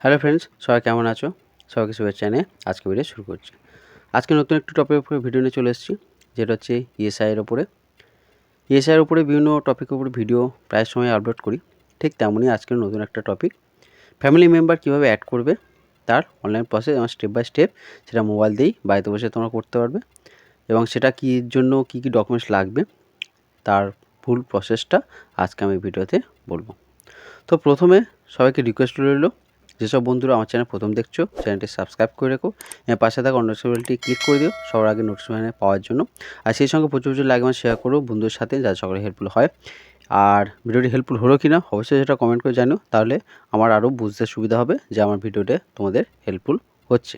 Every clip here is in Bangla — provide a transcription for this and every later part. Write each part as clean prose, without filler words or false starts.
হ্যালো ফ্রেন্ডস, সবাই কেমন আছো? সবাইকে শুভেচ্ছা জানিয়ে আজকে ভিডিও শুরু করছি। আজকে নতুন একটি টপিকের উপরে ভিডিও নিয়ে চলে এসেছি, যেটা হচ্ছে ইএসআইয়ের উপরে। ইএসআইয়ের উপরে বিভিন্ন টপিকের উপরে ভিডিও প্রায় সময় আপলোড করি। ঠিক তেমনই আজকের নতুন একটা টপিক, ফ্যামিলি মেম্বার কীভাবে অ্যাড করবে তার অনলাইন প্রসেস এবং স্টেপ বাই স্টেপ সেটা মোবাইল দিয়েই বাড়িতে বসে তোমরা করতে পারবে, এবং সেটা কী জন্য কী কী ডকুমেন্টস লাগবে তার ফুল প্রসেসটা আজকে আমি ভিডিওতে বলবো। তো প্রথমে সবাইকে রিকোয়েস্ট রইল, যেসব বন্ধুরা আমার চ্যানেল প্রথম দেখছো চ্যানেলটি সাবস্ক্রাইব করে রেখো, পাশে থাকা নোটিফিকেশনটি ক্লিক করে দিও সবার আগে নোটিফিকেশন পাওয়ার জন্য। আর সেই সঙ্গে প্রচুর প্রচুর লাইক এবং শেয়ার করো বন্ধুদের সাথে, যাতে সকলে হেল্পফুল হয়। আর ভিডিওটি হেল্পফুল হলো কি না অবশ্যই সেটা কমেন্ট করে জানিও, তাহলে আমার আরও বুঝতে সুবিধা হবে যে আমার ভিডিওটা তোমাদের হেল্পফুল হচ্ছে।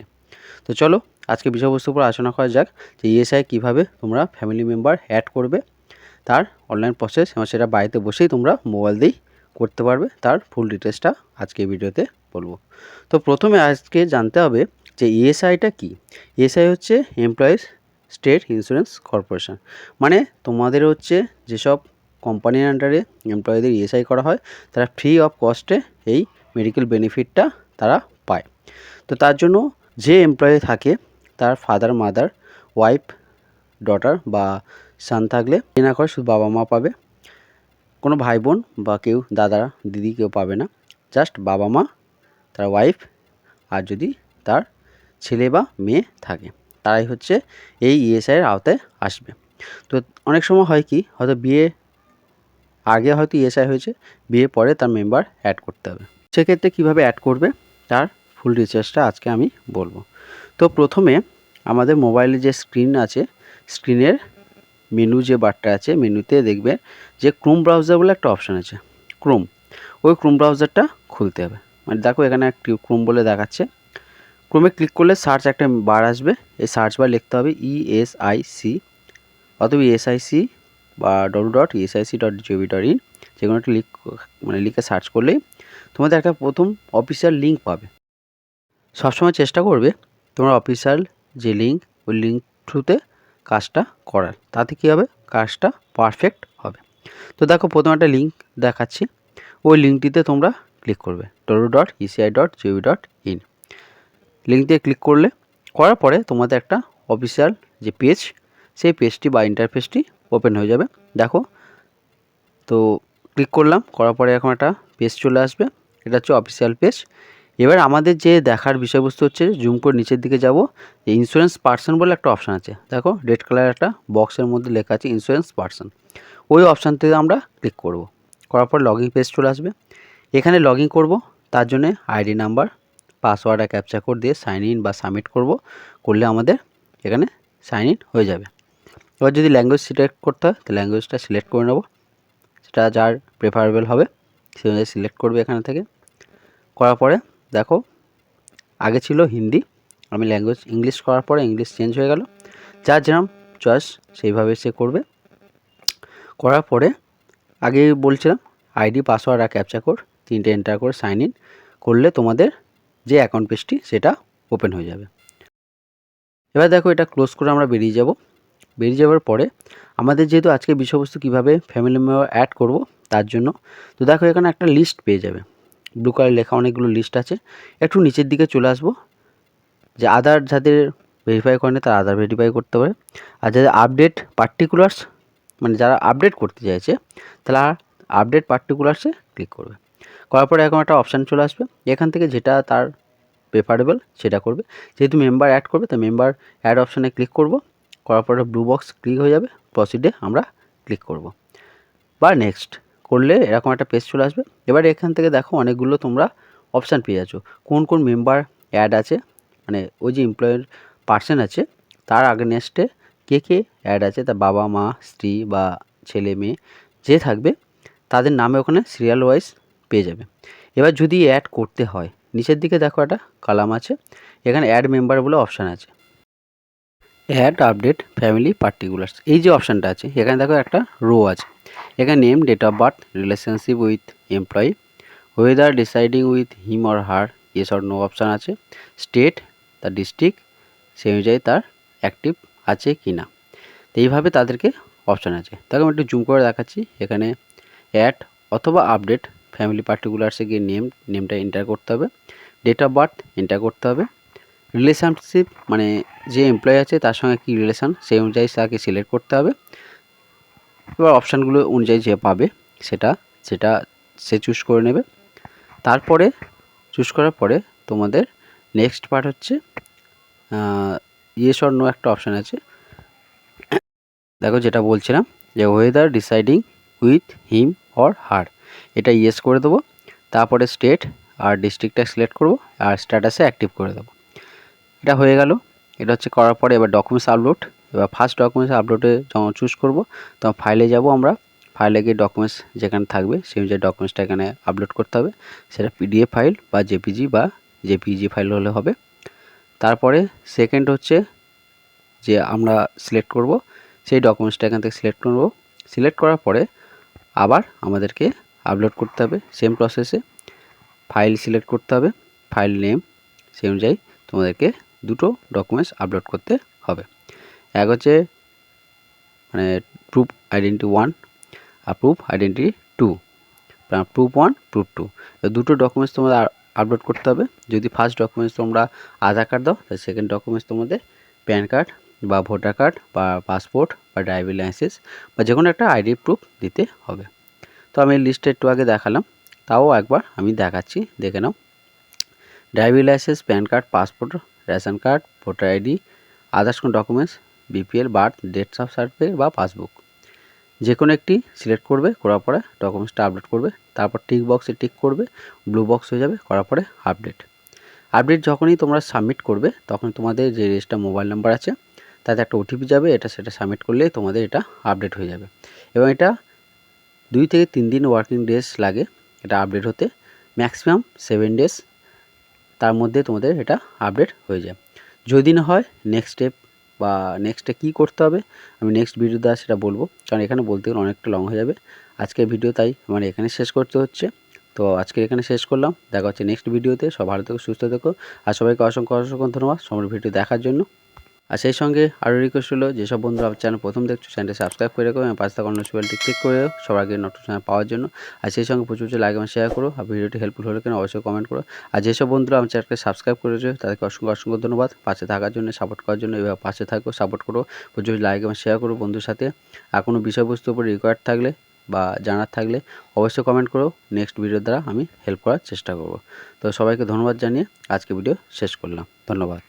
তো চলো আজকে বিষয়বস্তুর উপর আলোচনা করা যাক যে ইএসআই কীভাবে তোমরা ফ্যামিলি মেম্বার অ্যাড করবে তার অনলাইন প্রসেস, এবং সেটা বাড়িতে বসেই তোমরা মোবাইল দিয়েই করতে পারবে, তার ফুল ডিটেলসটা আজকে ভিডিওতে বলবো। তো প্রথমে আজকে জানতে হবে যে ইএসআইটা কি। ইএসআই হচ্ছে এমপ্লয়িজ স্টেট ইন্স্যুরেন্স কর্পোরেশন, মানে তোমাদের হচ্ছে যেসব কোম্পানির আন্ডারে এমপ্লয়ীদের ইএসআই করা হয় তারা ফ্রি অফ কস্টে এই মেডিকেল বেনিফিটটা তারা পায়। তো তার জন্য যে এমপ্লয়ি থাকে তার ফাদার মাদার ওয়াইফ ডটার বা সান থাকলে না করে শুধু বাবা মা পাবে, কোনো ভাই বোন বা কেউ দাদা দিদি কেউ পাবে না, জাস্ট বাবা মা, তার ওয়াইফ, আর যদি তার ছেলে বা মেয়ে থাকে তারাই হচ্ছে এই ইএসআইয়ের আওতায় আসবে। তো অনেক সময় হয় কি, হয়তো বিয়ে আগে হয়তো ইএসআই হয়েছে, বিয়ে পরে তার মেম্বার অ্যাড করতে হবে। সেক্ষেত্রে কীভাবে অ্যাড করবে তার ফুল ডিটেলসটা আজকে আমি বলবো। তো প্রথমে আমাদের মোবাইলে যে স্ক্রিন আছে, স্ক্রিনের মেনু যে বারটা আছে, মেনুতে দেখবে যে ক্রোম ব্রাউজার বলে একটা অপশান আছে, ক্রোম, ওই ক্রোম ব্রাউজারটা খুলতে হবে। মানে দেখো এখানে একটি ক্রোম বলে দেখাচ্ছে, ক্রোমে ক্লিক করলে সার্চ একটা বার আসবে, এই সার্চ বার লিখতে হবে ইএসআইসি অথবা ইএসআইসি বা www.esic.gov.in, যে কোনো একটা লিখে সার্চ করলেই তোমাদের একটা প্রথম অফিসিয়াল লিঙ্ক পাবে। সবসময় চেষ্টা করবে তোমার অফিসিয়াল যে লিঙ্ক, ওই লিঙ্ক থ্রুতে কাজটা করার, তাতে কী হবে, কাজটা পারফেক্ট হবে। তো দেখো প্রথম একটা লিঙ্ক দেখাচ্ছি, ওই লিঙ্কটিতে তোমরা ক্লিক করবে www.eci.gov.in, লিঙ্ক দিয়ে ক্লিক করার পরে তোমাদের একটা অফিসিয়াল যে পেজ, সেই পেজটি বা ইন্টারফেসটি ওপেন হয়ে যাবে। দেখো তো ক্লিক করলাম, করার পরে এখন একটা পেজ চলে আসবে, এটা হচ্ছে অফিসিয়াল পেজ। এবার আমাদের যে দেখার বিষয়বস্তু হচ্ছে, জুম করে নিচের দিকে যাব, যে ইন্স্যুরেন্স পার্সন বলে একটা অপশান আছে, দেখো রেড কালার একটা বক্সের মধ্যে লেখা আছে ইন্স্যুরেন্স পার্সন, ওই অপশানটিতে আমরা ক্লিক করব। করার পর লগইন পেজ চলে আসবে, এখানে লগ ইন করবো, তার জন্যে আইডি নাম্বার, পাসওয়ার্ড আর ক্যাপচা কোড দিয়ে সাইন ইন বা সাবমিট করলে আমাদের এখানে সাইন ইন হয়ে যাবে। এবার যদি ল্যাঙ্গুয়েজ সিলেক্ট করতে হয় তো ল্যাঙ্গুয়েজটা সিলেক্ট করে নেব, সেটা যার প্রেফারেবল হবে সে অনুযায়ী সিলেক্ট করবে এখানে থেকে। করার পরে দেখো আগে ছিল হিন্দি, আমি ল্যাঙ্গুয়েজ ইংলিশ করার পরে ইংলিশ চেঞ্জ হয়ে গেল, যার যেরকম চয়েস সেইভাবে সে করবে। করার পরে আগে বলছিলাম আইডি, পাসওয়ার্ড আর ক্যাপচা কোড তিনটে এন্টার করে সাইন ইন করলে তোমাদের যে অ্যাকাউন্ট পেজটি সেটা ওপেন হয়ে যাবে। এবার দেখো এটা ক্লোজ করে আমরা বেরিয়ে যাওয়ার পরে আমাদের যেহেতু আজকে বিষয়বস্তু কীভাবে ফ্যামিলি মেম্বার অ্যাড করব তার জন্য, তো দেখো এখানে একটা লিস্ট পেয়ে যাবে, ব্লু কালার লেখা অনেকগুলো লিস্ট আছে। একটু নিচের দিকে চলে আসবো, যে আধার যাদের ভেরিফাই করেনি তারা আধার ভেরিফাই করতে পারে, আর যাদের আপডেট পার্টিকুলার্স, মানে যারা আপডেট করতে চাইছে তারা আপডেট পার্টিকুলার্সে ক্লিক করবে। করার পরে এখন একটা অপশান চলে আসবে, এখান থেকে যেটা তার প্রেফারেবল সেটা করবে। যেহেতু মেম্বার অ্যাড করবে তো মেম্বার অ্যাড অপশানে ক্লিক করব, করার পরে ব্লু বক্স ক্লিক হয়ে যাবে, প্রসিডে আমরা ক্লিক করব বা নেক্সট করলে এরকম একটা পেজ চলে আসবে। এবার এখান থেকে দেখো অনেকগুলো তোমরা অপশান পেয়ে যাচ্ছ, কোন কোন মেম্বার অ্যাড আছে, মানে ওই যে এমপ্লয়ের পার্সন আছে তার আগেনস্টে কে কে অ্যাড আছে, তার বাবা মা স্ত্রী বা ছেলে মেয়ে যে থাকবে তাদের নামে ওখানে সিরিয়াল ওয়াইজ পেয়ে যাবে। এবার যদি অ্যাড করতে হয় নিচের দিকে দেখো একটা কলাম আছে, এখানে অ্যাড মেম্বার বলে অপশান আছে, অ্যাড আপডেট ফ্যামিলি পার্টিকুলার্স, এই যে অপশানটা আছে এখানে দেখো একটা রো আছে, এখানে name, date of birth, relationship with employee, whether deciding with him or her yes or no option আছে, স্টেট, তার ডিস্ট্রিক্ট সেই অনুযায়ী তার অ্যাক্টিভ আছে কি না, তো এইভাবে তাদেরকে অপশান আছে। তাকে আমি একটু জুম করে দেখাচ্ছি, এখানে অ্যাড অথবা আপডেট ফ্যামিলি পার্টিকুলার্সে গিয়ে নেমটা এন্টার করতে হবে, ডেট অফ বার্থ এন্টার করতে হবে, রিলেশনশিপ মানে যে এমপ্লয়ি আছে তার সঙ্গে কী রিলেশান সেই অনুযায়ী তাকে সিলেক্ট করতে হবে। এবার অপশানগুলো অনুযায়ী যে পাবে সেটা সে চুজ করে নেবে। তারপরে চুজ করার পরে তোমাদের নেক্সট পার্ট হচ্ছে ইয়েস অর নো একটা অপশান আছে, দেখো যেটা বলছিলাম যে weather deciding with him or হার, এটা ইয়েস করে দেবো। তারপরে স্টেট আর ডিস্ট্রিক্টটা সিলেক্ট করব আর স্ট্যাটাসে অ্যাক্টিভ করে দেবো। এটা হয়ে গেল। এটা হচ্ছে করার পরে এবার ডকুমেন্টস আপলোড, এবার ফার্স্ট ডকুমেন্টস আপলোডে যখন চুজ করব তখন ফাইলে যাব আমরা, ফাইলে গিয়ে ডকুমেন্টস যেখানে থাকবে সেই অনুযায়ী ডকুমেন্টসটা এখানে আপলোড করতে হবে, সেটা পিডিএফ ফাইল বা জেপিজি ফাইল হলে হবে। তারপরে সেকেন্ড হচ্ছে যে আমরা সিলেক্ট করব সেই ডকুমেন্টসটা এখান থেকে সিলেক্ট করব, সিলেক্ট করার পরে আবার আমাদেরকে আপলোড করতে হবে সেম প্রসেসে, ফাইল সিলেক্ট করতে হবে, ফাইল নেম সেই অনুযায়ী তোমাদেরকে দুটো ডকুমেন্টস আপলোড করতে হবে। এক হচ্ছে মানে প্রুফ আইডেন্টি 1 আর প্রুফ আইডেন্টি 2, প্রুফ 1 প্রুফ 2 দুটো ডকুমেন্টস তোমাদের আপলোড করতে হবে। যদি ফার্স্ট ডকুমেন্টস তোমরা আধার কার্ড দাও তাহলে সেকেন্ড ডকুমেন্টস তোমাদের প্যান কার্ড বা ভোটার কার্ড বা পাসপোর্ট বা ড্রাইভিং লাইসেন্স বা যে কোনো একটা আইডি প্রুফ দিতে হবে। তো আমি লিস্টে একটু আগে দেখালাম, তাও একবার আমি দেখাচ্ছি, দেখে নাও। Driving licence, pan card, passport, ration card, voter ID, others কোনো documents, BPL, birth, dates of certificate বা পাসবুক, যে কোনো একটি সিলেক্ট করবে, করার পরে ডকুমেন্টসটা আপলোড করবে। তারপর টিক বক্সে টিক করবে, ব্লু বক্স হয়ে যাবে, করার পরে আপডেট যখনই তোমরা সাবমিট করবে তখন তোমাদের যে রেজিস্টার মোবাইল নাম্বার আছে তাতে একটা ওটিপি যাবে, সেটা সাবমিট করলেই তোমাদের এটা আপডেট হয়ে যাবে। এবং এটা 2 থেকে 3 দিন ওয়ার্কিং ডেজ লাগে এটা আপডেট হতে, ম্যাক্সিমাম 7 ডেজ, তার মধ্যে তোমাদের এটা আপডেট হয়ে যায়। যদি না হয় নেক্সট স্টেপ বা নেক্সটে কী করতে হবে আমি নেক্সট ভিডিওতে সেটা বলবো, কারণ এখানে বলতে গেলে অনেকটা লং হয়ে যাবে আজকের ভিডিও, তাই আমার এখানে শেষ করতে হচ্ছে। তো আজকে এখানে শেষ করলাম, দেখা হচ্ছে নেক্সট ভিডিওতে। সব ভালো থেকো, সুস্থ থেকো, আর সবাইকে অসংখ্য ধন্যবাদ সময় ভিডিও দেখার জন্য। আর সেই সঙ্গে আরও রিকোয়েস্ট হলো যেসব বন্ধুরা আমার চ্যানেল প্রথম দেখছো চ্যানেলটি সাবস্ক্রাইব করে রাখো এবং পাশে থাকা নোটিফিকেশনটি ক্লিক করে রাখো সবার আগে নোটিফিকেশন পাওয়ার জন্য। আর সেই সঙ্গে প্রচুর লাইক এবং শেয়ার করো, আর ভিডিওটি হেল্পফুল হলে কিনা অবশ্যই কমেন্ট করো। আর যেসব বন্ধুরা আমার চ্যানেলকে সাবস্ক্রাইব করেছে তাদেরকে অসংখ্য ধন্যবাদ পাশে থাকার জন্য, সাপোর্ট করার জন্য। এবার পাশে থাকো, সাপোর্ট করো, প্রচুর লাইক এবং শেয়ার করো বন্ধুর সাথে। আর কোনো বিষয়বস্তুর উপর রিকোয়ার্ড থাকলে বা জানার থাকলে অবশ্যই কমেন্ট করো, নেক্সট ভিডিওর দ্বারা আমি হেল্প করার চেষ্টা করব। তো সবাইকে ধন্যবাদ জানিয়ে আজকে ভিডিও শেষ করলাম, ধন্যবাদ।